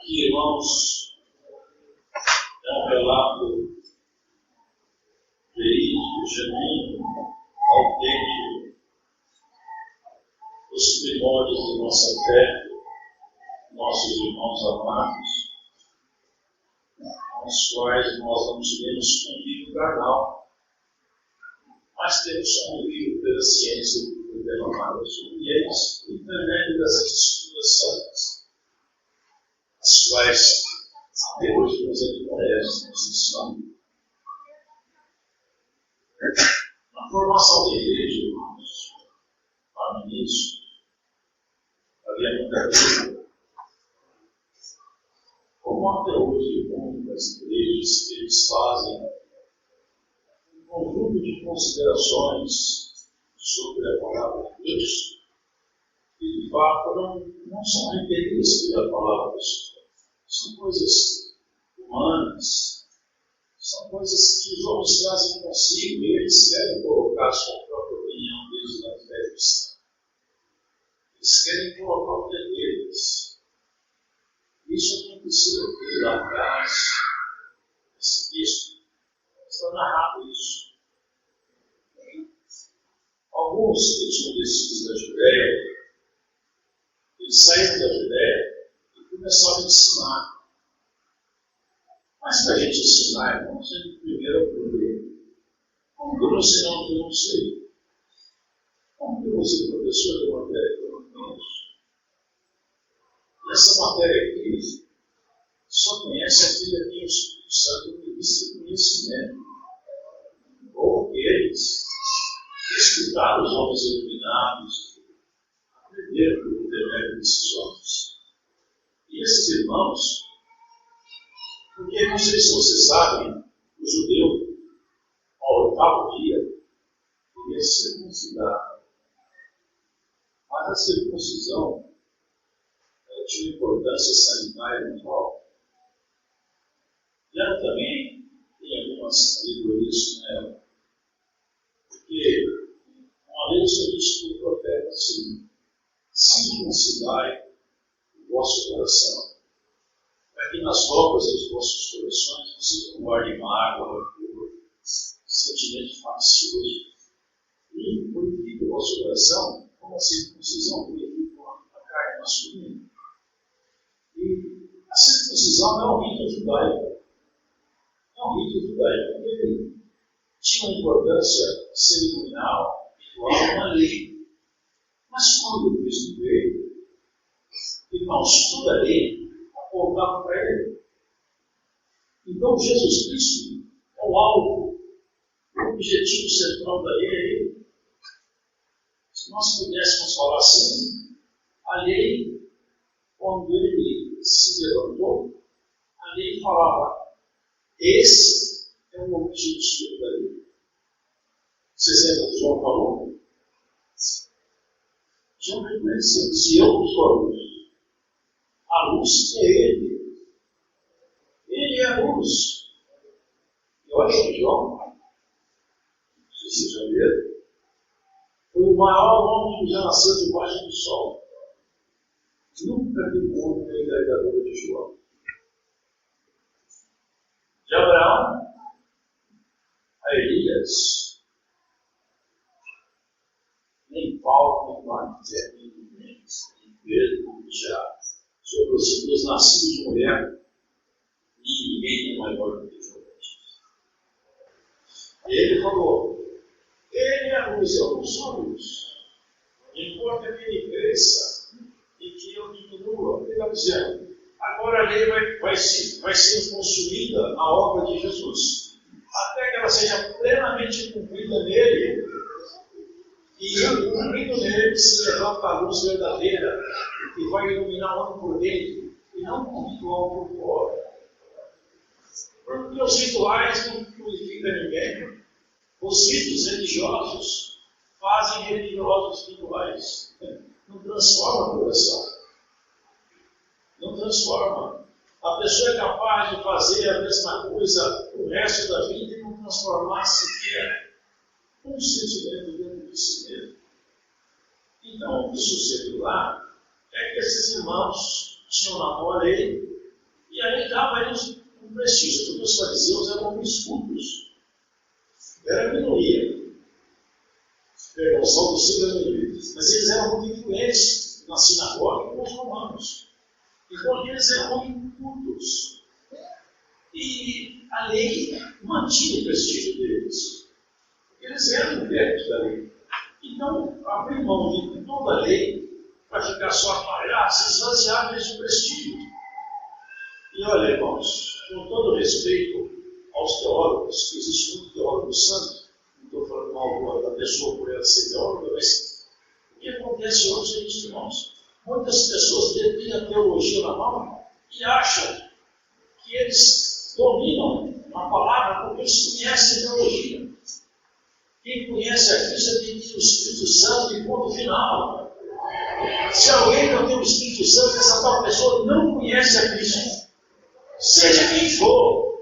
Aqui, irmãos, é um relato verídico, genuíno, autêntico, dos primórdios de nossa fé, nossos irmãos amados, com os quais nós não tivemos convívio carnal, mas temos convívio pela ciência do derramado sobre eles, por intermédio das Escrituras Santas, as quais até hoje nos admoestam, nos ensinam. Na formação da igreja, irmãos, para o início, havia muita dúvida. Como até hoje, muitas igrejas que eles fazem um conjunto de considerações sobre a palavra de Deus, que de fato não são requeridas pela palavra de Deus. São coisas humanas, são coisas que os homens trazem consigo e eles querem colocar a sua própria opinião deles na fé cristã. Eles querem colocar o que é deles. Isso aconteceu aqui lá atrás, nesse texto, está narrado isso. Alguns que tinham descido da Judéia, eles saíram da Judéia e começaram a ensinar. Mas para a gente ensinar, irmãos, a gente primeiro aprender. Como que eu não sei algo que eu não sei? Como que eu vou ser professor de matéria que eu não conheço? E essa matéria aqui só conhece aquele a quem o Espírito Santo ministra conhecimento. Ou aqueles que estudaram os homens iluminados, aprenderam pelo intermédio desses homens. E esses irmãos, porque não sei se vocês sabem, o judeu, ao oitavo dia, queria circuncidar. Mas a circuncisão tinha uma importância sanitária muito alta. E ela também tem algumas alegorias com ela. Porque uma vez eu disse para o profeta assim: circuncidai o vosso coração, para que nas roupas dos vossos corações vocês não guardem mágoa, rancor, sentimento faccioso. E purifique o vosso coração, como a circuncisão purifica a carne masculina. E a circuncisão não é um rito judaico. É um rito judaico porque ele tinha uma importância cerimonial, ritual, uma lei. Mas quando Cristo veio, irmãos, toda a lei apontava para ele. Então Jesus Cristo é o alvo, o objetivo central da lei é ele. Se nós pudéssemos falar assim, a lei, quando ele se levantou, a lei falava: esse é o objetivo da lei. Vocês lembram que João falou? João reconheceu: se eu sou a luz, a luz é ele. Ele é a luz. E olha que João, não sei se vocês já viram, foi o maior homem que já nasceu debaixo do sol. Nunca teve um homem da envergadura de João. De Abraão a Elias, nem Paulo, nem Marcos, nem Pedro, nem Tiago. Sobre os nascidos de mulher, ninguém é maior do que João. E ele falou: ele é a luz, eu não sou a luz. Importa que ele cresça e que eu diminua. Ele está dizendo: agora a lei vai ser consumida na obra de Jesus, até que ela seja plenamente cumprida nele, e cumprindo nele se levanta a luz verdadeira, que vai iluminar o homem por dentro, e não o ritual por fora. Porque os rituais não purificam ninguém. Os ritos religiosos fazem religiosos rituais. Não transforma a coração. Não transforma. A pessoa é capaz de fazer a mesma coisa o resto da vida e não transformar sequer um sentimento dentro de si mesmo. Então, o que sucedeu lá é que esses irmãos tinham na mão a lei, E aí dava a eles um prestígio, porque os fariseus eram escudos. Era minoria. Perdão, só do sul da minoria. Mas eles eram muito influentes na sinagoga com os romanos. Então eles eram incultos. E a lei mantinha o prestígio deles. Eles eram adeptos da lei. Então, abrir mão de toda a lei para ficar só a palhaça, esvaziava esse prestígio. E olha, irmãos, com todo respeito aos teólogos, que existe muito teólogo santo, não estou falando mal da pessoa por ela ser teóloga, mas o que acontece hoje é isso, irmãos. Muitas pessoas têm a teologia na mão e acham que eles dominam a palavra porque eles conhecem a teologia. Quem conhece a Cristo tem o Espírito Santo e ponto final. Se alguém não tem o Espírito Santo, essa tal pessoa não conhece a Cristo. Seja quem for,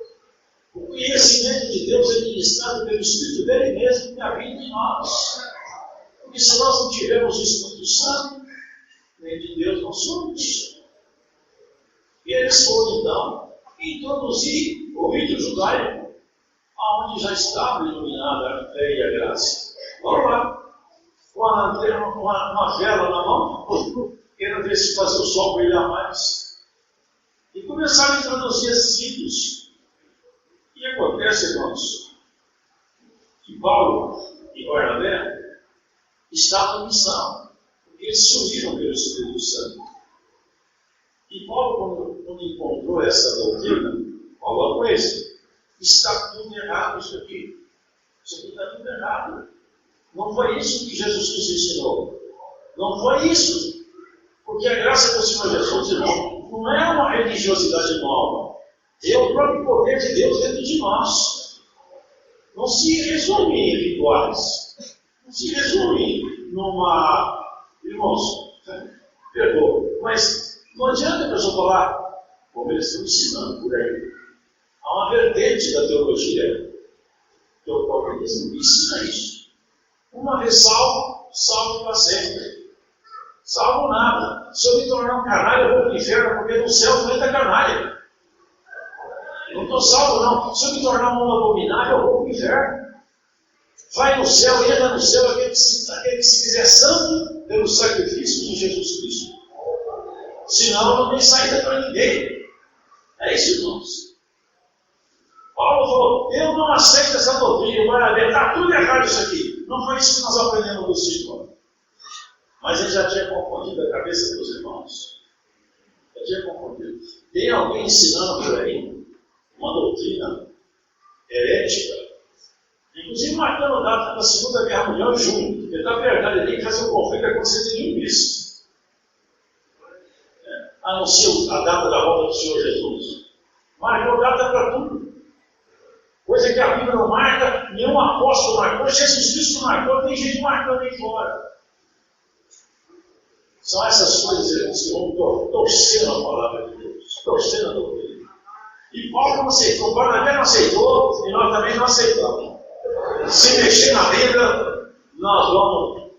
o conhecimento de Deus é ministrado pelo Espírito dele mesmo que habita em nós. Porque se nós não tivermos o Espírito Santo, nem de Deus não somos. E eles foram então introduzir o rito judaico, onde já estava iluminada a fé e a graça. Vamos lá, com a lanterna, uma vela na mão, querendo ver se fazia o sol brilhar mais. E começaram a introduzir esses ritos. E acontece, irmãos, que Paulo e Barnabé estavam em missão, porque eles se uniram pelo Espírito Santo. E Paulo, quando encontrou essa doutrina, falou com eles: está tudo errado isso aqui. Isso aqui está tudo errado. Não foi isso que Jesus nos ensinou. Não foi isso. Porque a graça do Senhor Jesus, irmão, não é uma religiosidade nova. É o próprio poder de Deus dentro de nós. Não se resume em rituais. Não se resume numa... Irmãos, perdoa, mas não adianta a pessoa falar como eles estão ensinando por aí. Há uma vertente da teologia que o calvinismo ensina isso. Uma vez salvo, salvo para sempre. Salvo nada. Se eu me tornar um canalha, eu vou para o inferno, porque no céu não entra canalha. Eu não estou salvo, não. Se eu me tornar um abominável, eu vou para o inferno. Vai no céu, entra no céu aquele que se quiser santo pelo sacrifício de Jesus Cristo. Senão não tem saída para ninguém. É isso, irmãos. Paulo falou: eu não aceito essa doutrina, Barnabé, está tudo errado isso aqui. Não foi isso que nós aprendemos do Senhor. Mas ele já tinha confundido a cabeça dos irmãos. Já tinha confundido. Tem alguém ensinando por aí uma doutrina herética, inclusive marcando data da Segunda Guerra Mundial em junho. Ele está perdendo, ele tem que fazer o conflito acontecer em junho isso. A não ser a data da volta do Senhor Jesus. Marcou data para tudo. Coisa que a Bíblia não marca, nenhum apóstolo marcou, Jesus Cristo marcou, tem gente marcando aí fora. São essas coisas, irmãos, que vão torcendo a palavra de Deus, torcendo a doutrina. E Paulo não aceitou, Barnabé não aceitou, e nós também não aceitamos. Se mexer na Bíblia, nós vamos,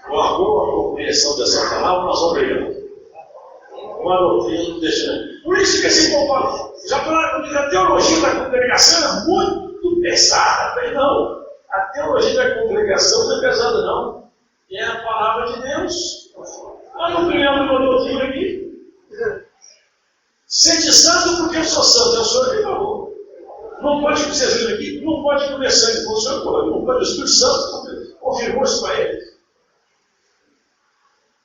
com a boa compreensão dessa palavra, nós vamos brigar. Uma doutrina não deixa. Por isso que esse povo já falaram que a teologia da congregação é muito pesada. Falei, não, a teologia da congregação não é pesada, não. É a palavra de Deus. Nós não criamos uma doutrina aqui. Sede santo porque eu sou santo, é o Senhor que falou. Não pode, vocês viram aqui, não pode comer sangue com o Senhor, não pode, o Espírito Santo confirmou isso para ele.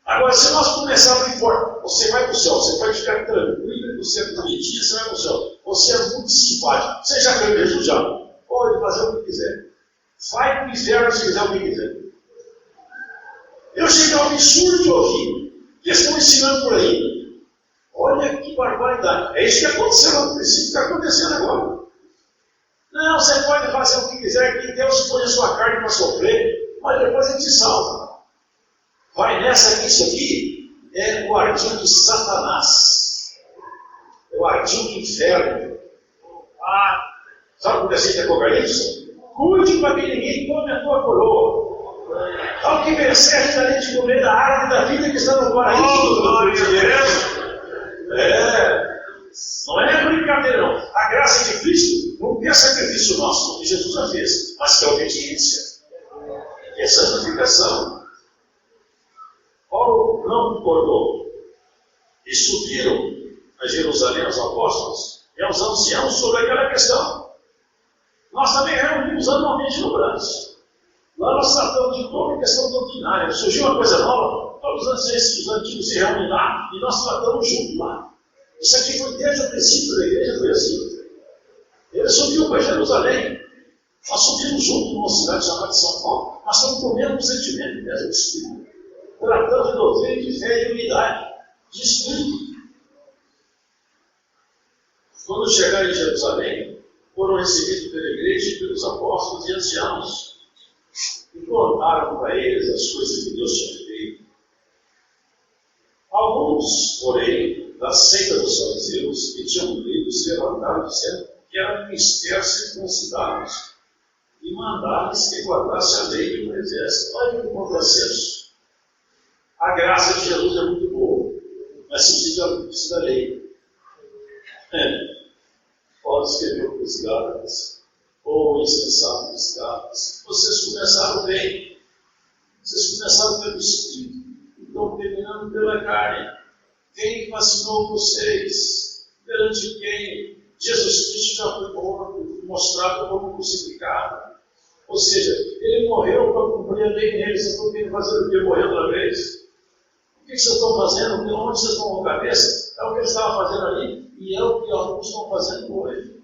Agora, se nós começarmos a importar, você vai para o céu, você vai ficar tranquilo, você é bonitinho, você vai para o céu. Você é muito simpático. Você já creu em Jesus já? Pode fazer o que quiser. Vai para o inferno se quiser o que quiser. Eu cheguei ao absurdo de ouvir que estão ensinando por aí. Olha que barbaridade. É isso que aconteceu no princípio, está acontecendo agora. Não, você pode fazer o que quiser, que Deus põe a sua carne para sofrer, mas depois Ele te salva. Vai nessa que isso aqui é o ardil de Satanás. É o ardil do inferno. Sabe o que acontece em Apocalipse? Cuide para que ninguém tome a tua coroa. Ao que vencer, darei de comer da árvore da vida que está no paraíso. Não é brincadeira, não. A graça de Cristo não é sacrifício nosso, que Jesus já fez, mas que é obediência. É santificação. Paulo não concordou. E subiram a Jerusalém os apóstolos e aos anciãos sobre aquela questão. Nós também reunimos anualmente no braço. Lá nós tratamos de toda a questão doutrinária. Surgiu uma coisa nova, todos os anciãos os antigos se reúnem lá e nós tratamos junto lá. Isso aqui foi desde o princípio da igreja, foi assim. Ele subiu para Jerusalém. Nós subimos junto numa cidade chamada São Paulo. Nós estamos com o mesmo sentimento, o mesmo espírito. Tratando de doutrina, de fé e de unidade, de espírito. Quando chegaram em Jerusalém, foram recebidos pela igreja e pelos apóstolos e anciãos. E contaram para eles as coisas que Deus tinha feito. Alguns, porém, da seita dos fariseus, que tinham crido, se levantaram dizendo que eram cristãos circuncidados e mandaram-lhes que guardasse a lei de Moisés. Olha que contrassenso. A graça de Jesus é muito boa, mas precisa da lei. Paulo escreveu para os Gálatas, ou insensato dos Gálatas, vocês começaram bem, vocês começaram pelo Espírito, estão terminando pela carne. Quem fascinou vocês? Perante quem Jesus Cristo já foi morto, mostrado como crucificado. Ou seja, ele morreu para cumprir a lei deles. Vocês estão querendo fazer o que? Morrer outra vez? O que vocês estão fazendo? Onde vocês estão com a cabeça? É o que eles estavam fazendo ali e é o que alguns estão fazendo hoje.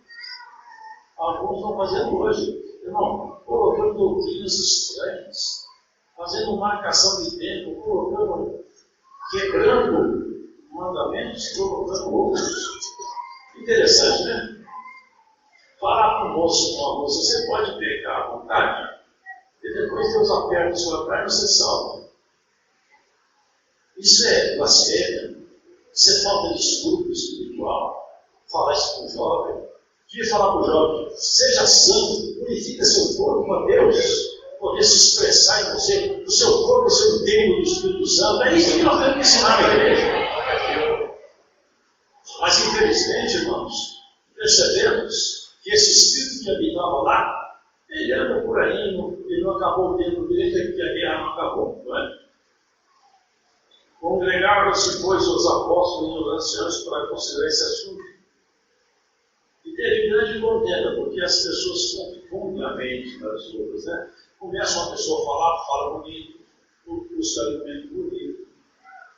Alguns estão fazendo hoje. Irmão, colocando doutrinas estranhas, fazendo marcação de tempo, colocando, quebrando mandamentos, colocando outros. Interessante, né? Falar para o moço, com a moça, você pode pecar à vontade, e depois Deus aperta a sua carne e você salva. Isso é blasfêmia, isso é falta de estudo espiritual. Falar isso com o jovem, devia falar para o jovem, seja santo, purifica seu corpo para Deus poder se expressar em você, o seu corpo, o seu templo do Espírito Santo. É isso que nós temos que ensinar na igreja. Mas infelizmente, irmãos, percebemos que esse Espírito que habitava lá, ele anda por aí, ele não acabou o tempo dele, porque a guerra não acabou, não é? Congregaram-se, pois, os apóstolos e os anciãos para considerar esse assunto. E teve grande contenda, porque as pessoas confundem a mente das outras, né? Começa uma pessoa a falar, fala bonito, busca argumento bonito,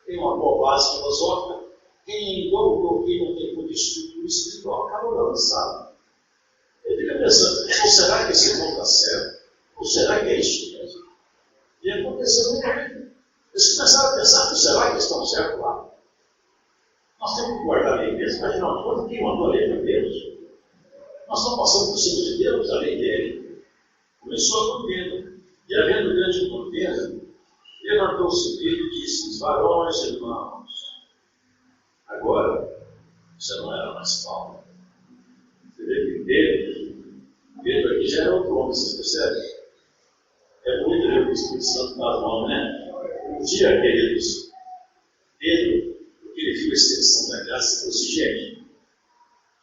tem uma boa base filosófica. Quem engordou, quem não tem muito estudo espiritual, acaba lançado. Eu fico pensando, será que esse irmão está certo? Ou será que é isso mesmo? E aconteceu muito bem. Eles começaram a pensar, será que estão certos lá? Nós temos que guardar a lei mesmo, mas não, quando quem mandou a lei foi Deus. Nós estamos passando por cima de Deus, a lei dele. Começou a contenda, e havendo grande contenda, levantou-se Pedro e disse: varões, irmãos, agora, você não era mais Paulo. Você vê que Pedro aqui já era outro homem, você percebe? É muito ver o Espírito Santo nas mãos, né? Um dia, queridos, Pedro, porque ele viu a extensão da graça, falou assim: gente,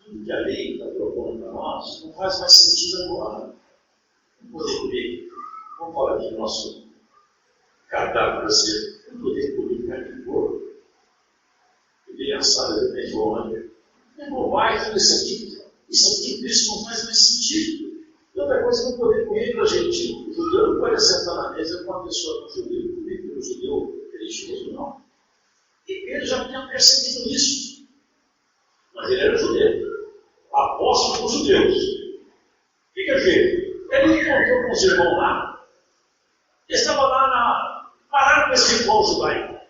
tudo que a lei está propondo para nós não faz mais sentido agora. Não poder crer. Vamos falar aqui do nosso cardápio para ser não poder comer carne de porco. E bem assado, ele tem bom, né? É bobagem isso aqui. Isso não faz mais sentido. E outra coisa é não poder comer com a gentil. O judeu não pode sentar na mesa com uma pessoa do judeu, comer com o judeu religioso, não. E Pedro já tinha percebido isso. Mas ele era judeu, apóstolo dos judeus. O que quer dizer? Ele encontrou com os irmãos lá. Ele estava lá parado com esse irmão judaico.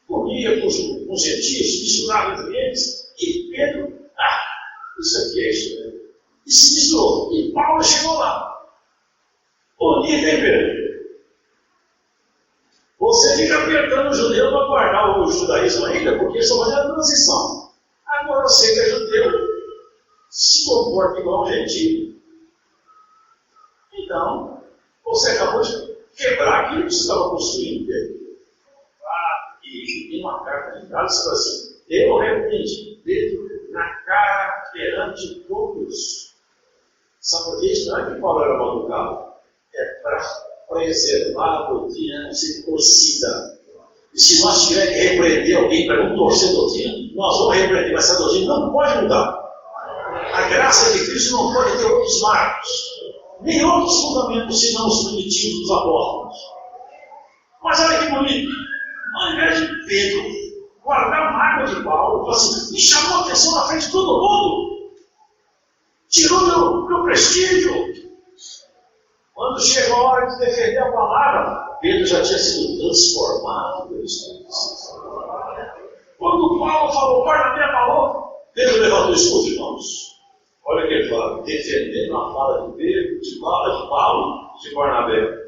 Comia com os gentios, misturava entre eles. E Pedro, isso aqui é isso mesmo. E se misturou. E Paulo chegou lá. Bonito, hein, Pedro? Você fica apertando o judeu para guardar o judaísmo ainda, porque eles estão fazendo a transição. Agora você que é judeu, se comporta igual um gentio. Então, você acabou de quebrar aquilo que você estava construindo, Pedro. E tem uma carta de Gálatas que fala assim: eu repreendi Pedro na Sabe por que isso? Não é que Paulo era mal educado. É para preservar a doutrina, não ser torcida. E se nós tivermos que repreender alguém para não torcer a doutrina, nós vamos repreender, mas essa doutrina não pode mudar. A graça de Cristo não pode ter outros marcos, nem outros fundamentos, senão os primitivos dos apóstolos. Mas olha que bonito, ao invés de Pedro guardar a mágoa de Paulo, falou assim, me chamou a atenção na frente de todo mundo, tirou meu prestígio. Quando chegou a hora de defender a palavra, Pedro já tinha sido transformado pelo Espírito Santo. Quando Paulo falou, Barnabé falou, Pedro levantou o escudo, irmãos. Olha o que ele fala, defendendo a fala de Pedro, de Paulo, de Barnabé.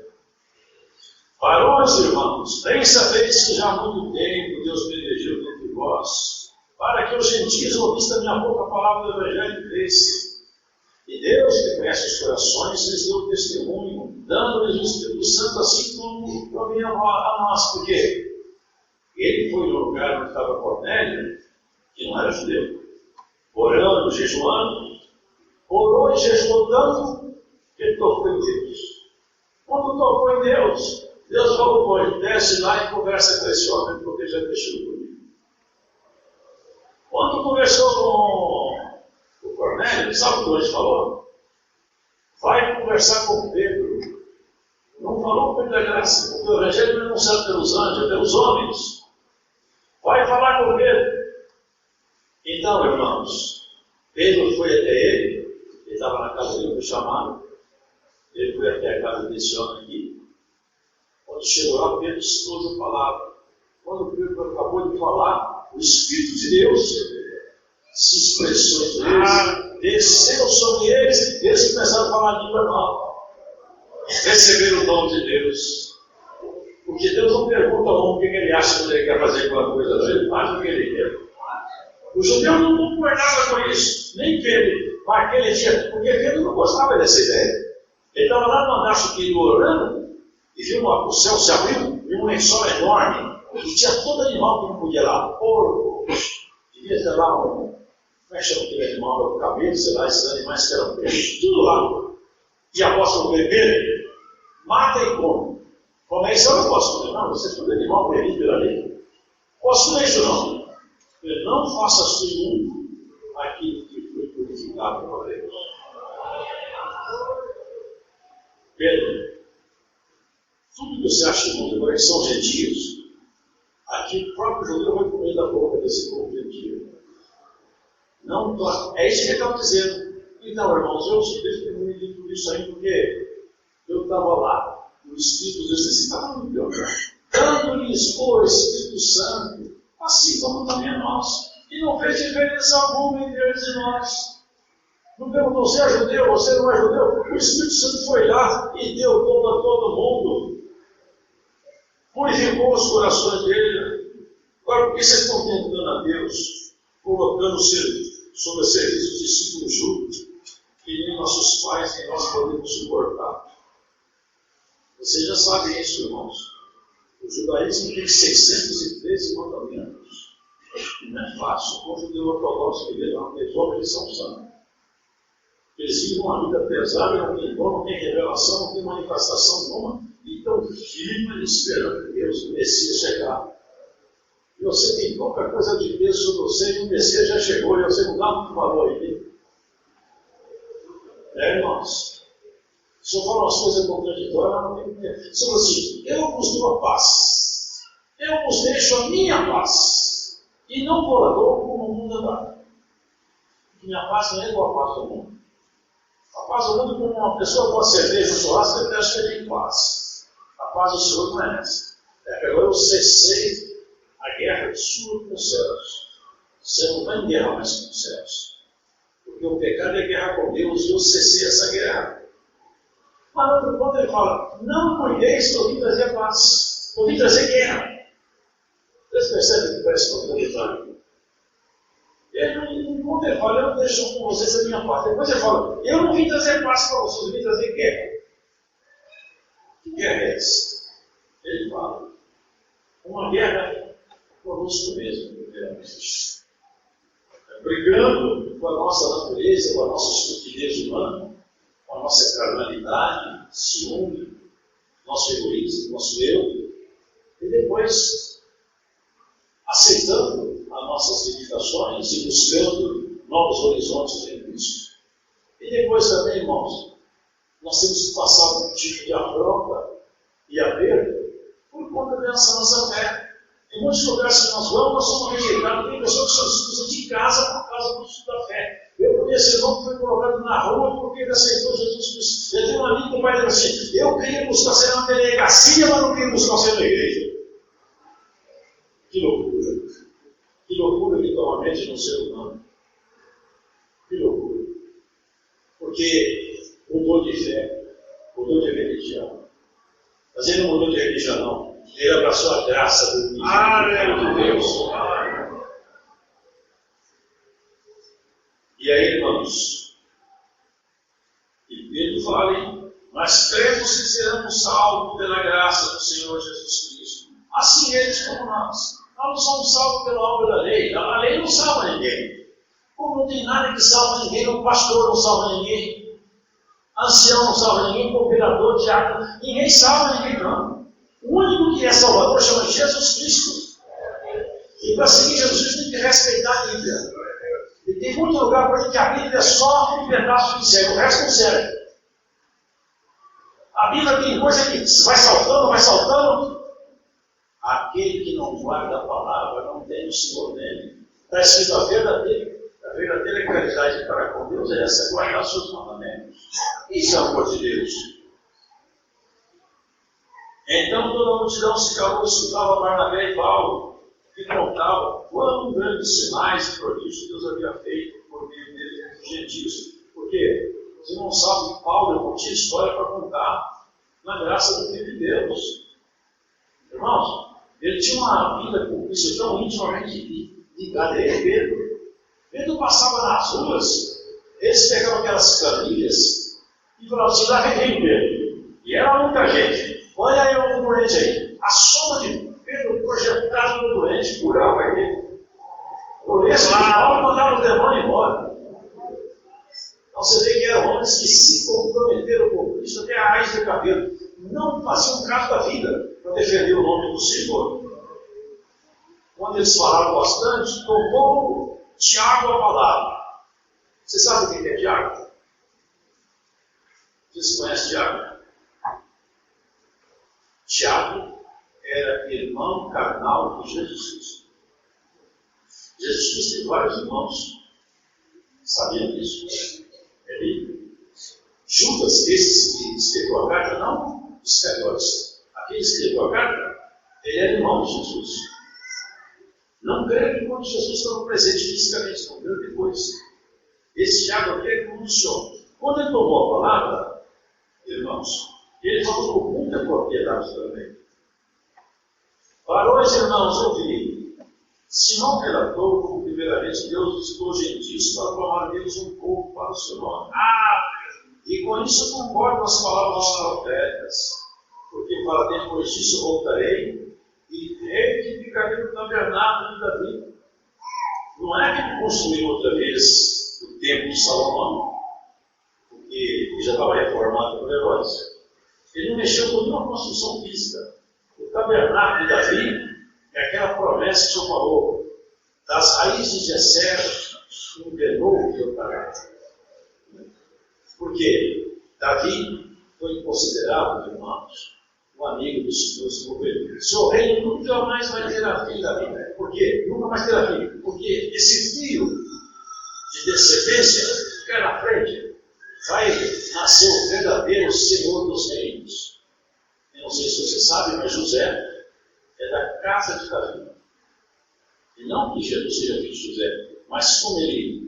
Varões, irmãos, bem sabeis que já há muito tempo Deus me elegeu dentre vós, para que os gentios ouvissem da minha boca a palavra do Evangelho de Cristo. E Deus, que conhece os corações, lhes deu o testemunho, dando-lhes o Espírito Santo, assim como provém a nós. Por quê? Ele foi no lugar onde estava Cornélio, que não era judeu, orando, jejuando, orou e jejuou tanto que ele tocou em Deus. Quando tocou em Deus, Deus falou com ele, desce lá e conversa com esse homem, porque já deixou comigo. Quando conversou com o Cornélio, sabe o que ele falou? Vai conversar com Pedro. Não falou com ele da graça, porque o Evangelho não é anunciado pelos anjos, é pelos homens. Vai falar com Pedro. Então, irmãos, Pedro foi até ele estava na casa dele, foi chamado. Ele foi até a casa desse homem aqui. Quando chegou lá, Pedro expôs a palavra. Quando Pedro acabou de falar, o Espírito de Deus se expressou entre eles, desceu sobre eles, e eles começaram a falar a língua nova. Receberam o dom de Deus. Porque Deus não pergunta ao homem o que ele acha quando ele quer fazer alguma coisa, ele faz o que ele quer. O judeu não concordava com isso, nem Pedro, naquele dia, porque Pedro não gostava dessa ideia. Ele estava lá no andar superior orando, e viu o céu se abriu, viu um lençol enorme, e tinha todo animal que não podia lá, porco, devia ter lá como é que chama aquele animal, o cabelo, sei lá, esses animais que eram peixes, tudo lá. E a apóstolo Pedro, mata e come. Como é isso? Eu não posso comer, não, você é tudo animal proibido pela lei. Posso comer isso não? Ele não faça sua imundo aquilo que foi purificado por Deus. Pedro, tudo que você acha imundo agora que são gentios, aqui o próprio judeu vai comer da boca desse povo gentio. Não, é isso que ele estava dizendo. Então, irmãos, eu simplesmente me tudo isso aí porque eu estava lá, o Espírito de Deus estava no meu lugar, dando-lhes o Espírito Santo, assim como também a nós. E não fez diferença alguma entre eles e nós. Não perguntou, você é judeu, você não é judeu? O Espírito Santo foi lá e deu dom a todo mundo. Purificou os corações dele. Agora, por que vocês estão tentando a Deus, colocando sob o serviço de discípulo justo, que nem nossos pais nem nós podemos suportar? Vocês já sabem isso, irmãos. O judaísmo tem 613 mandamentos. Não é fácil. O judeu ortodoxo que vê lá, eles homens são santos. Eles vivem uma vida pesada, não tem dom, não tem revelação, não tem manifestação nenhuma. Então, firme esperando que Deus, o Messias, chegar. E você tem pouca coisa de Deus sobre você, e o Messias já chegou, e você não dá muito valor aí. Irmãos? Se eu falar umas coisas contraditórias, não tem que ter. Só assim, eu vos dou a paz. Eu vos deixo a minha paz. E não vou lá como o mundo dá. Minha paz não é igual a paz do mundo. A paz do mundo, como uma pessoa com a cerveja no churrasco, ele acha que tem paz. A paz do Senhor não é essa. É que agora eu cessei a guerra sua com os céus. Você não vai em guerra mais com os céus. Porque o pecado é guerra com Deus e eu cessei essa guerra. Mas no outro ponto ele fala, não cuideis que eu vim trazer paz. Eu vim trazer guerra. Vocês percebem que parece contraditório? No ponto ele fala, eu deixo com vocês a minha paz. Depois ele fala, eu não vim trazer paz para vocês, eu vim trazer guerra. Que guerra é essa? Ele fala, uma guerra conosco mesmo. Brigando com a nossa natureza, com a nossa estupidez humana, com a nossa carnalidade, ciúme, nosso egoísmo, nosso eu, e depois aceitando as nossas limitações e buscando novos horizontes em Cristo. E depois também, irmãos, nós temos que passar um tipo de afronta e aperto por conta dessa nossa fé. Em muitos lugares que nós vamos, nós somos rejeitados. Tem pessoas que são expulsas de casa por causa do estudo da fé. Eu conheço irmão que foi colocado na rua porque ele aceitou Jesus Cristo. Eu tenho um amigo que vai dizer assim: eu queria buscar ser uma delegacia, mas não queria buscar ser uma igreja. Que loucura! Que loucura que toma a mente no ser humano. Que loucura. Porque mudou de fé, mudou de religião. Mas ele não mudou de religião, não. Ele abraçou a graça do Filho de Deus. E aí, irmãos, e Pedro fala, hein? Mas cremos que seremos salvos pela graça do Senhor Jesus Cristo. Assim eles como nós. Nós não somos salvos pela obra da lei. A lei não salva ninguém. Como não tem nada que salva ninguém, o pastor não salva ninguém, ancião não salva ninguém, cooperador, diácono, ninguém salva ninguém, não. O único que é salvador chama Jesus Cristo. E para seguir Jesus Cristo tem que respeitar a Bíblia. E tem muito lugar para que a Bíblia é só um pedaço que serve, o resto não serve. A Bíblia tem coisa que vai saltando. Aquele que não guarda a palavra não tem o Senhor nele. Está escrito a verdadeira caridade para com Deus é essa, guardar os seus mandamentos. Isso é o amor de Deus. Então toda a multidão se calou e escutava Barnabé e Paulo, que contavam quão grandes sinais e prodígios Deus havia feito por meio deles entre os gentios. Por quê? Você não sabe que Paulo não tinha história para contar na graça do Filho de Deus. Irmãos, ele tinha uma vida com Cristo tão intimamente ligada a ele. Pedro passava nas ruas, eles pegavam aquelas camilhas e falavam assim: lá vem Pedro. E era muita gente. Olha aí o doente aí. A soma de Pedro projetado no doente, curava ele. Por isso, Paulo mandava o demônio embora. Então você vê que eram homens que se comprometeram com Cristo até a raiz do cabelo. Não faziam caso da vida para defender o nome do Senhor. Quando eles falaram bastante, tomou Tiago a palavra. Você sabe o que é Tiago? Vocês conhecem Tiago? Tiago era irmão carnal de Jesus Cristo. Jesus Cristo tem vários irmãos. Sabiam disso? Judas, esses que escreveu a carta, não os Iscariotes. Aquele que escreveu a carta, ele era irmão de Jesus. Não creio que quando Jesus estava presente fisicamente, não creio depois. Esse Tiago aqui é como funciona. Quando ele tomou a palavra, irmãos, ele falou com muita propriedade também. Para os irmãos ouvirem, Simão relatou como primeiramente Deus visitou os gentios para formar deles um povo para o seu nome. E com isso concordo as palavras dos profetas, porque para depois disso voltarei e reedificarei o tabernáculo de Davi. Não é que ele construiu outra vez o templo de Salomão, porque ele já estava reformado por Herodes. Ele não mexeu com nenhuma construção física. O tabernáculo de Davi é aquela promessa que o Senhor falou: das raízes de Jessé, um renovo que eu trarei. Porque Davi foi considerado, irmãos, um amigo dos seus governos. Seu reino nunca mais vai ter a fim da vida. Por quê? Nunca mais terá fim. Porque esse fio de descendência que fica na frente vai nascer o verdadeiro Senhor dos reinos. Eu não sei se você sabe, mas José é da casa de Davi. E não que Jesus seja filho de José, mas como ele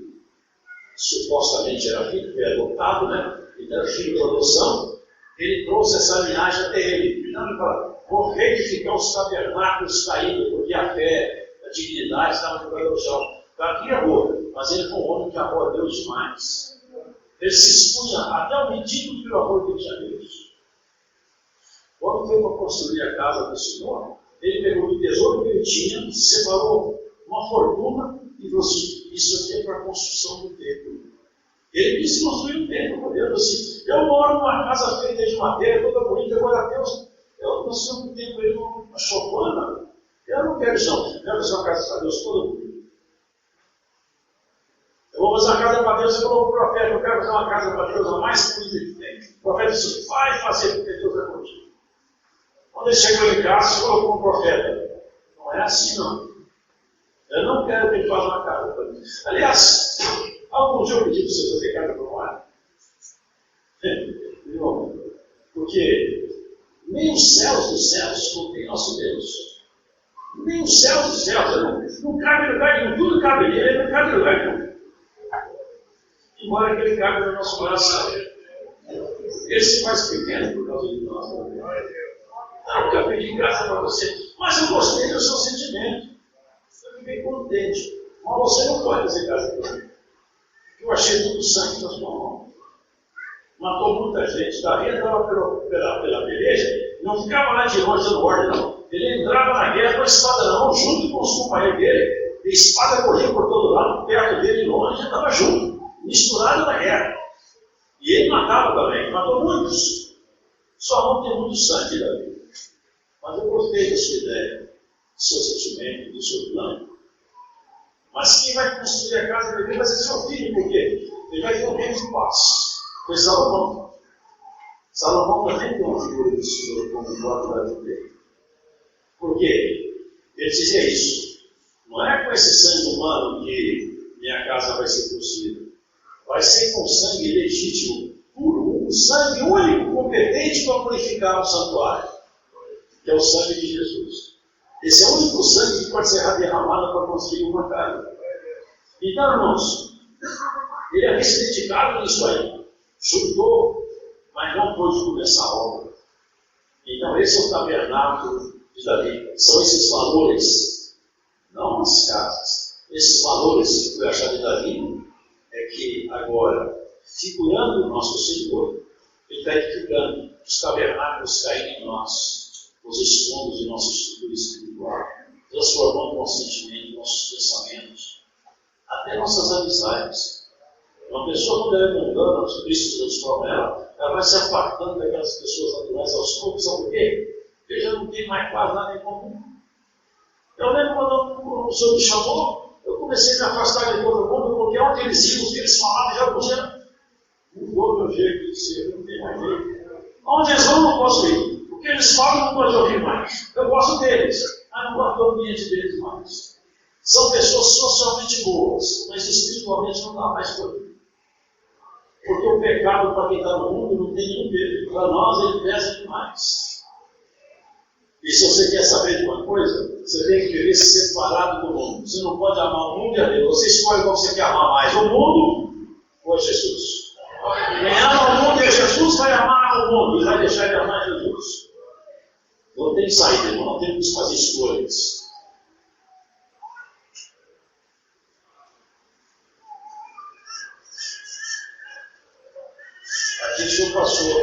supostamente era filho, foi adotado, né? Ele era filho da adoção, ele trouxe essa linhagem até ele. Então ele fala: vou reedificar os tabernáculos caídos, porque a fé, a dignidade estava jogando no chão. Davi errou, mas ele foi um homem que amou a Deus demais. Ele se expunha até o ridículo pelo amor que ele tinha a Deus. Quando foi para construir a casa do Senhor, ele pegou o tesouro que ele tinha, separou uma fortuna e falou assim: isso aqui é para a construção do templo. Ele quis construir um templo por Deus. Assim, eu moro numa casa feita de madeira, toda bonita, agora Deus, eu construí um templo aí numa chopana. Eu não quero isso, não. Eu quero fazer uma casa para Deus toda bonita. Eu vou fazer uma casa para Deus, eu falou para o profeta, eu quero fazer uma casa para Deus, a mais bonita que tem. O profeta disse, vai fazer, porque Deus é contigo. Quando ele chegou em casa, ele falou para o profeta, não é assim não. Eu não quero que ele faça uma casa para mim. Aliás, algum dia eu pedi para você fazer casa para o mar. Porque nem os céus dos céus contém nosso Deus. Nem os céus dos céus. Não cabe lugar nenhum. Tudo cabe nele, não cabe lugar nenhum. Embora que ele cabe no nosso coração. Ele se faz pequeno por causa de nós. Não, eu pedi graça para você. Mas eu gostei do seu sentimento. Eu fiquei contente. Mas você não pode fazer casa para mim. Eu achei muito sangue na sua mão. Matou muita gente. Davi entrava pela peleja, não ficava lá de longe dando ordem, não. Ele entrava na guerra com a espada na mão, junto com os companheiros dele. E a espada corria por todo lado, perto dele, longe, e estava junto, misturado na guerra. E ele matava também, matou muitos. Sua mão tem muito sangue, Davi. Mas eu gostei da sua ideia, do seu sentimento, do seu plano. Mas quem vai construir a casa dele vai ser seu filho, por quê? Ele vai ter um reino de paz. Foi Salomão. Salomão também tem uma figura do Senhor como o próprio Davi dele. Por quê? Ele dizia isso. Não é com esse sangue humano que minha casa vai ser construída. Vai ser com sangue legítimo, puro, um sangue único, competente para purificar o santuário, que é o sangue de Jesus. Esse é o único sangue que pode ser derramado para construir uma casa. Então, irmãos, ele havia se dedicado nisso aí. Chutou, mas não pôde começar a obra. Então, esse é o tabernáculo de Davi. São esses valores, não as casas. Esses valores que foi achado de Davi é que agora, figurando o nosso Senhor, ele está edificando os tabernáculos caídos em nós, os escombros de nossa estrutura espiritual, transformando nossos sentimentos, nossos pensamentos, até nossas amizades. Uma pessoa, quando ela é mundana, Cristo transforma ela vai se apartando daquelas pessoas naturais aos poucos. Sabe por quê? Porque já não tem mais quase nada em comum. Eu lembro quando o Senhor me chamou, eu comecei a me afastar de todo mundo, porque onde eles iam, o que eles falavam, já podia. Mudou meu jeito de ser, não tem mais jeito. Onde eles vão, não posso ir. O que eles falam, não pode ouvir mais. Eu gosto deles, mas não gosto do ambiente deles mais. São pessoas socialmente boas, mas espiritualmente não dá mais para mim. Porque o pecado, para quem está no mundo, não tem nenhum peso. Para nós, ele pesa demais. E se você quer saber de uma coisa, você tem que viver separado do mundo. Você não pode amar o mundo e a Deus. Você escolhe qual você quer amar mais, o mundo ou a Jesus. Quem ama o mundo e a Jesus vai amar o mundo e vai deixar de amar Jesus. Não tem saída, irmão. Não temos que fazer escolhas. Aqui o Senhor passou,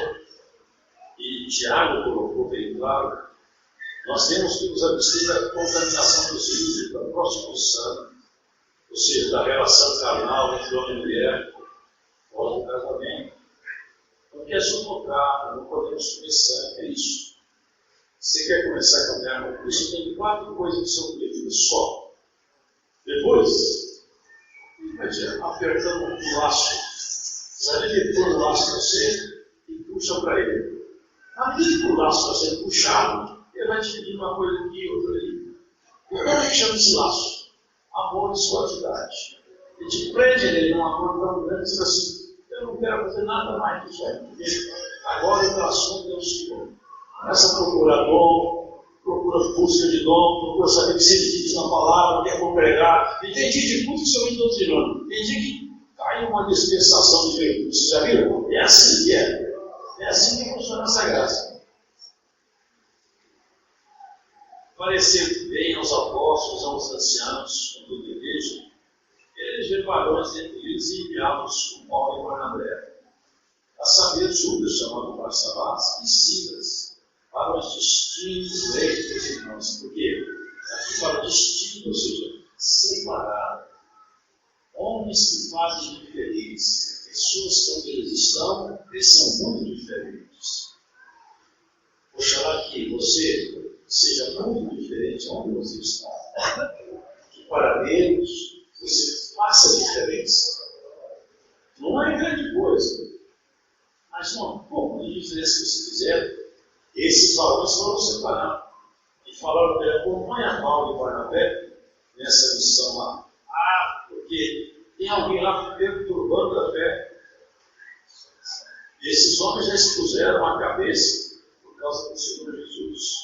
e Tiago colocou bem claro, nós temos que nos abster da contaminação dos ídolos, da prostituição, ou seja, da relação carnal entre homem e mulher, fora do casamento. Não quer sufocar, não podemos comer sangue, é isso. Se você quer começar a caminhar com Cristo, tem 4 coisas que são devidas só. Depois, vai dizer, apertando o laço. Sabe ele põe o laço para você e puxa para ele. Na medida que o laço está sendo puxado, ele vai te pedir uma coisa aqui, outra ali. E como é que chama esse laço? Amor e suavidade. Ele te prende nele num amor tão grande, diz assim, eu não quero fazer nada mais disso aí, porque agora o meu assunto é o Senhor. Começa a procurar dom, procura busca de dom, procura saber o que se diz na palavra, quer congregar. E tem dia de culto que você vem doutrinando. Tem dia que cai uma dispensação de virtude. Vocês já viram? É assim que é. É assim que funciona essa graça. Parecer bem aos apóstolos, aos anciãos, com toda a igreja, eleger varões entre eles e enviá-los com Paulo e Barnabé. A saber, Judas, chamado Barsabás, e Silas, varões distintos, leitos, irmãos. Por quê? Aqui fala distinto, ou seja, separado. Homens que fazem diferença pessoas onde eles são muito diferentes. Oxalá que você seja muito diferente onde você está. Que para Deus você faça diferença. Não é grande coisa, mas um pouco de diferença que você fizer, esses valores foram separados. E falaram para ele, põe a Paulo e Barnabé nessa missão lá. Porque tem alguém lá perturbando a fé. Esses homens já expuseram a cabeça por causa do Senhor Jesus.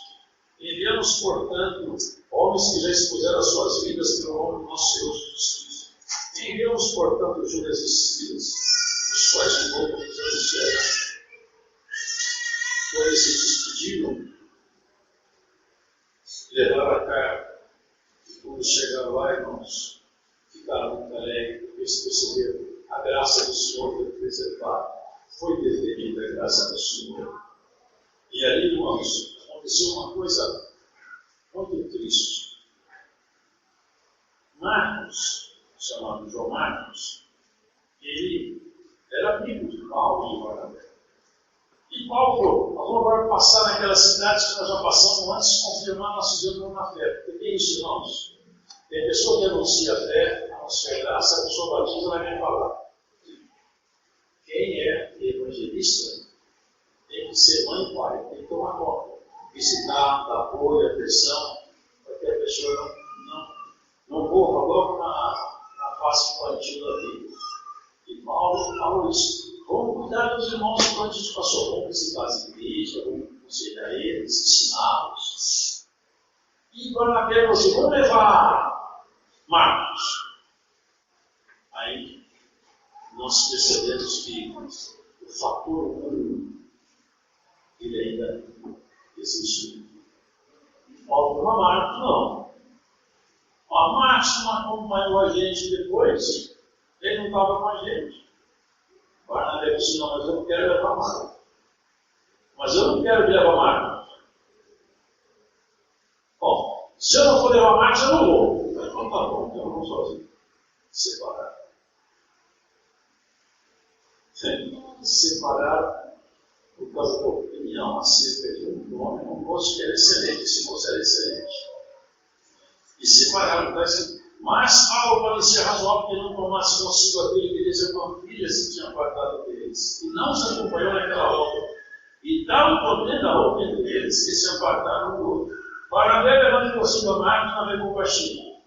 Enviamos, portanto, homens que já expuseram as suas vidas pelo nome do nosso Senhor Jesus Cristo. Enviamos, portanto, Judas e Silas, os quais de novo nos anunciaram. Quando eles se despediram, levaram a carta. E quando chegaram lá, irmãos, ficaram muito alegres, porque eles perceberam a graça do Senhor foi preservada, foi deferida a graça do Senhor. E ali, irmãos, aconteceu uma coisa muito triste. Marcos, chamado João Marcos, ele era amigo de Paulo e Barnabé. E Paulo falou, nós vamos agora passar naquelas cidades que nós já passamos antes de confirmar nossos irmãos na fé. Porque é isso, irmãos. Tem pessoa que anuncia a fé, anuncia a graça, a pessoa batiza, ela vem falar. Quem é evangelista tem que ser mãe e pai, tem que tomar conta. Visitar, dar apoio, atenção, para que a pessoa não morra logo na fase infantil da vida. E Paulo falou isso. Vamos cuidar dos irmãos que a gente passou. Vamos visitar as igrejas, vamos aconselhar eles, ensiná-los. E Barnabé falou assim, vamos levar Marcos. Aí nós percebemos que o fator humano, ele ainda existe. Paulo não Marcos, não. A Marcos não acompanhou a gente depois, ele não estava com a gente. Barnabé disse, não, mas eu não quero levar Marcos. Mas eu não quero levar Marcos. Bom, se eu não for levar Marcos, eu não vou. Então tá bom, então eu vou sozinho. Separar. Separar por causa da opinião acerca de um homem, um moço que era excelente, esse moço era excelente. E separaram, tá dizendo, mas Paulo parecia razoável que não tomasse consigo aquele que dizia uma filha se tinha apartado deles, e não se acompanhou naquela roupa. E tal poder da roupa entre eles que se apartaram do outro. Barnabé levando consigo a Marcos, navegou para a China.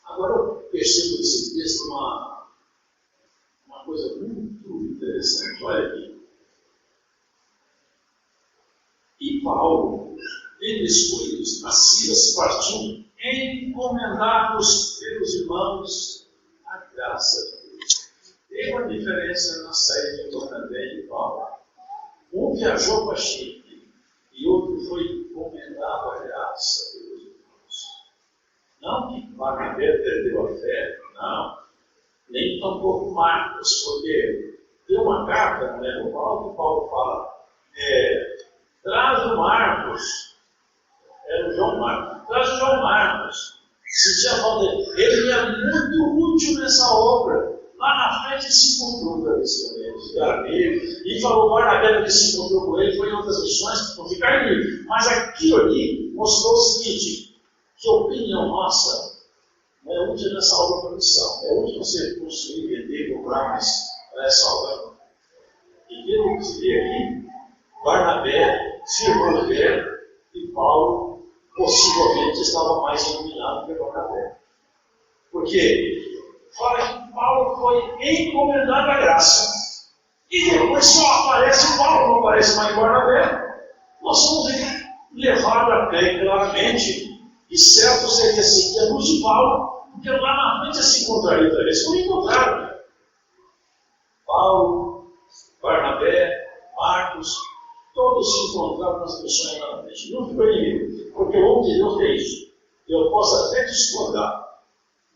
Agora eu percebo nesse texto uma coisa muito interessante. Olha aqui. E Paulo, ele escolheu a Silas, partiu encomendados pelos irmãos a graça de Deus. Tem uma diferença na saída de Barnabé e de Paulo. Um viajou para Chipre e outro foi encomendado à graça pelos irmãos. Não que Barnabé perdeu a fé, não. Nem tampouco Marcos, porque tem uma carta, não lembro qual, que Paulo fala, traz o Marcos, era o João Marcos, traz o João Marcos, sentia falta dele, ele é muito útil nessa obra. Lá na frente ele se encontrou com eles, e falou, Barnabé que se encontrou com ele, foi em outras missões, não ficar ali. Mas aquilo ali mostrou o seguinte, que a opinião nossa não é útil nessa obra para missão, é útil você construir, vender, comprar, mas não é essa obra. E pelo que se vê aqui, Barnabé firmou o pé e Paulo possivelmente estava mais iluminado que Barnabé. Porque fala que Paulo foi encomendado à graça. E depois só aparece Paulo, não aparece mais Barnabé. Nós somos levados a crer claramente. E certo seria assim, que a luz de Paulo, porque lá na frente se encontraria outra vez. Como encontraram? Paulo, Barnabé, Marcos, todos se encontraram nas missões lá na frente. Não foi ninguém, porque o homem de Deus é isso. Eu posso até discordar,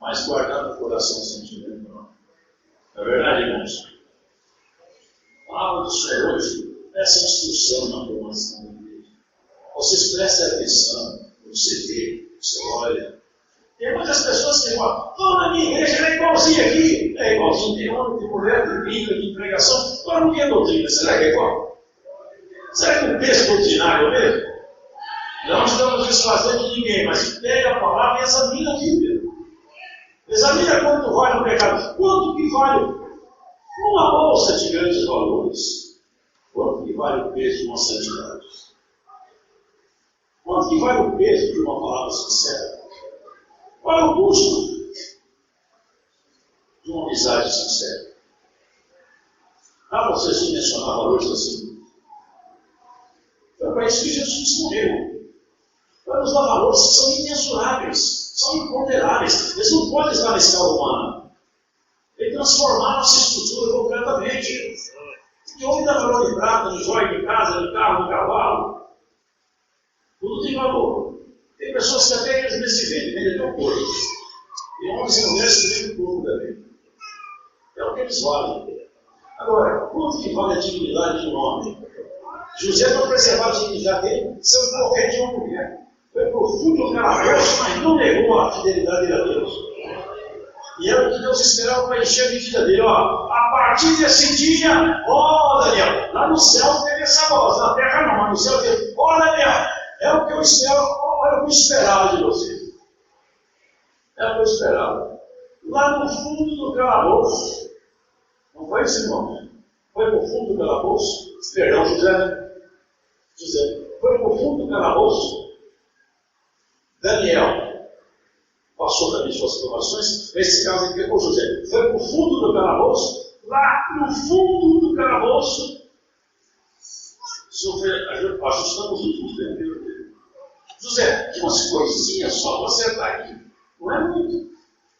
mas guardar no coração o sentimento não. É verdade, irmãos? A palavra do Senhor hoje, essa instrução na formação da igreja. Vocês prestem atenção, você vê, você olha. Tem muitas pessoas que falam, na minha igreja é igualzinho aqui, é igualzinho. igualzinho, tem homem, tem mulher, tem Bíblia, tem pregação. Agora não tem doutrina, será que é igual? Será que o texto doutrinário é o mesmo? Não estamos desfazendo de ninguém, mas pega a palavra e examina a Bíblia. Examina quanto vale o pecado. Quanto que vale uma bolsa de grandes valores? Quanto que vale o peso de uma santidade? Quanto que vale o peso de uma palavra sincera? Qual é o custo de uma amizade sincera? Dá para vocês dimensionar valores assim? Foi para isso que Jesus morreu. Para nos dar valores que são imensuráveis, são imponderáveis. Eles não podem estar na escala humana. Ele transformar nossa estrutura completamente. Porque homem dá valor de prata, de joia, de casa, de carro, de cavalo. Tudo tem valor. Tem pessoas que até eles mesmos se vendem até o corpo. E homens e mulheres que vendem o corpo também. É o que eles valem. Agora, quanto que vale a dignidade de um homem? José não preservava a dignidade dele, sendo qualquer de uma mulher. Foi profundo no calabouço, mas não negou a fidelidade dele a Deus. E era o que Deus esperava para encher a vida dele. Ó, a partir desse dia, ó Daniel, lá no céu teve essa voz, na terra não, mas no céu teve, ó Daniel, é o que eu espero, era o que eu esperava de você. É o que eu esperava. Lá no fundo do calabouço, não foi isso, irmão? Foi no fundo do calabouço, perdão, José, foi no fundo do calabouço. Daniel passou também suas provações, nesse caso aqui com José, foi para o fundo do calabouço, lá no fundo do calabouço, ajustamos os temperos dele. José, que umas coisinhas só para acertar aqui, não é muito,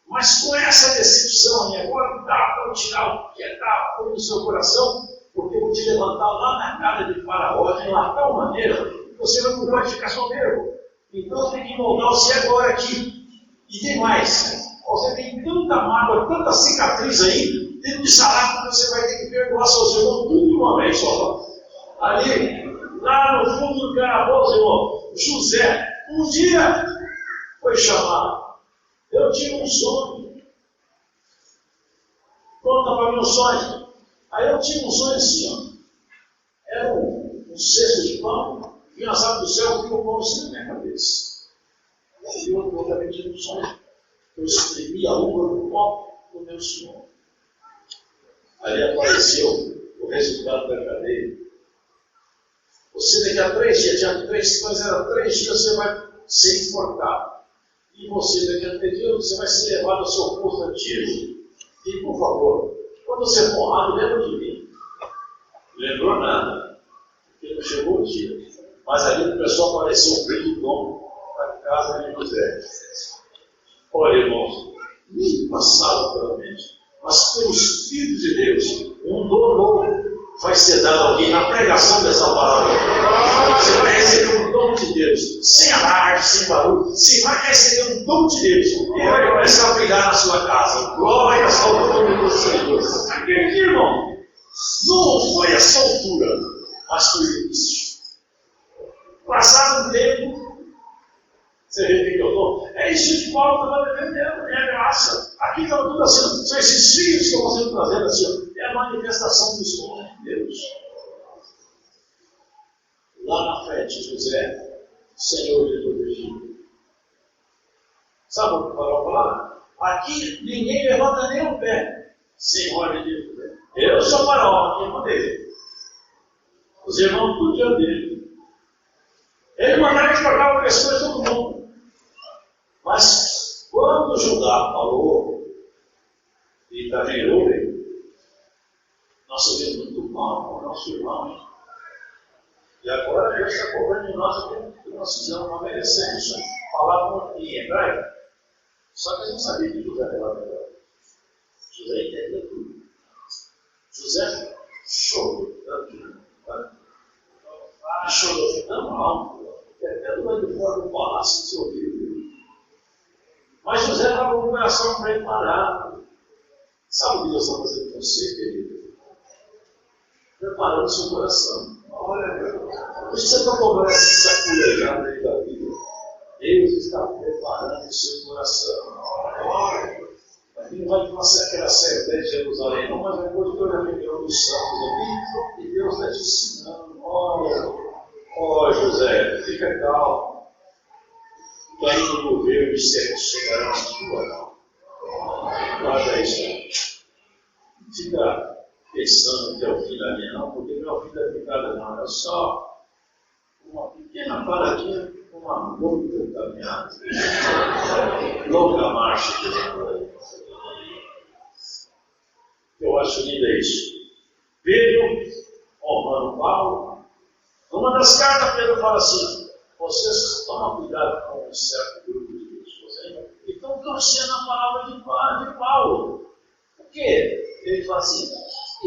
mas com essa decepção aí agora, dá para tirar o que está no seu coração, porque eu vou te levantar lá na cara de Faraó de uma tal maneira que você não pode ficar soberbo. Então tem que moldar você agora aqui. E tem mais. Você tem tanta mágoa, tanta cicatriz aí, dentro de salário que você vai ter que perdoar seus irmãos tudo de uma vez só. Ali, lá no fundo do calabouço, irmão, José, um dia foi chamado. Eu tive um sonho. Conta para mim um sonho. Aí eu tive um sonho assim, ó. Era um cesto de pão. Vinha as aves do céu que eu pão assim na minha cabeça. E eu também tive um sonho. Eu espremi a uva no copo do meu senhor. Ali apareceu o resultado da cadeia. Você daqui a 3 dias, dia 3, mas era 3 dias, você vai ser enforcado. E você daqui a 3 dias, você vai ser levado ao seu posto antigo. E por favor, quando você for honrado, lembra de mim. Não lembrou nada. Porque não chegou o dia. Mas ali o pessoal apareceu um brilho de nome para a casa de José. Olha, irmãos, nem passava pela mente, mas pelo Espírito de Deus, um dom novo vai ser dado a alguém na pregação dessa palavra. Você vai receber um dom de Deus, sem alarde, sem barulho. Você vai receber um dom de Deus. E vai começar a brilhar na sua casa. Glória ao nome do Senhor. Aqui, irmão, não foi a soltura, mas foi o início. Passado um tempo, você vê o que eu estou? É isso que Paulo estava defendendo, é a graça. Aqui estava tudo assim, são esses filhos que estão sendo trazendo assim, é a manifestação do Espírito de Deus. Lá na frente, José, Senhor de todo Egito. Sabe o que Paulo fala? Aqui ninguém levanta nem o pé sem ordem de José. Eu sou Faraó, quem mandei. Os irmãos tudo diante dele. Ele mandava exportar o pessoal de todo mundo. Mas quando Judá falou, e também Rubem, nós sabemos muito mal com o nosso irmão. E agora Deus está cobrando de nós aquilo que nós fizemos, não merecemos. Falavam em hebraico. Só que eles não sabiam que José era verdade. José entendeu tudo. José chorou tanto. Chorou tão alto. Até do lado de fora do palácio se ouviu. Mas José estava com o coração preparado. Sabe o que Deus está fazendo com você, querido? Preparando o seu coração. Olha, por que você está cobrando essa saculejada aí da vida? Deus está preparando o seu coração. Olha, aqui não vai ter aquela Assembleia de Jerusalém, não, mas depois de uma reunião dos santos aqui, e Deus está te ensinando. Ó José, fica calmo. O país do governo de chegará na sua mão. Guarda isso. Não fica pensando que é o fim da linha, não, porque não é o fim da picada, não. É só uma pequena paradinha, uma longa caminhada. Longa marcha. Eu acho lindo isso. Pedro, Romano Paulo, numa das cartas, Pedro fala assim: vocês tomam cuidado com um certo grupo de pessoas aí, que estão torcendo a palavra de Paulo. Por quê? Ele fala assim: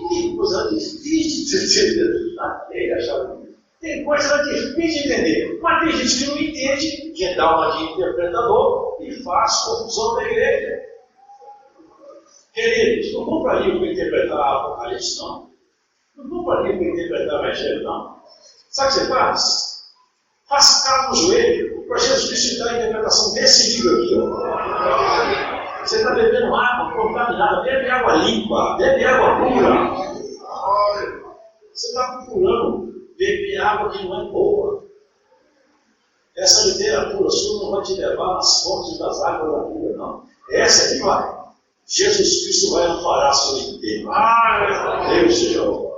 tem coisa difícil de entender. Ele achava que tem coisa difícil de entender, mas tem gente que não entende, que dá uma de interpretador e faz confusão da igreja. Queridos, não vão para livro para interpretar a Apocalipse, não. Não vão para livro para interpretar o Evangelho, não. Sabe o que você faz? Faça cara no joelho para Jesus Cristo dar a interpretação desse livro aqui. Ó. Você está bebendo água contaminada, bebe água limpa, bebe água pura. Você está procurando beber água que não é boa. Essa literatura sua não vai te levar nas fontes das águas da vida, não. Essa aqui vai. Jesus Cristo vai amparar seu inteiro. Deus seja louvado.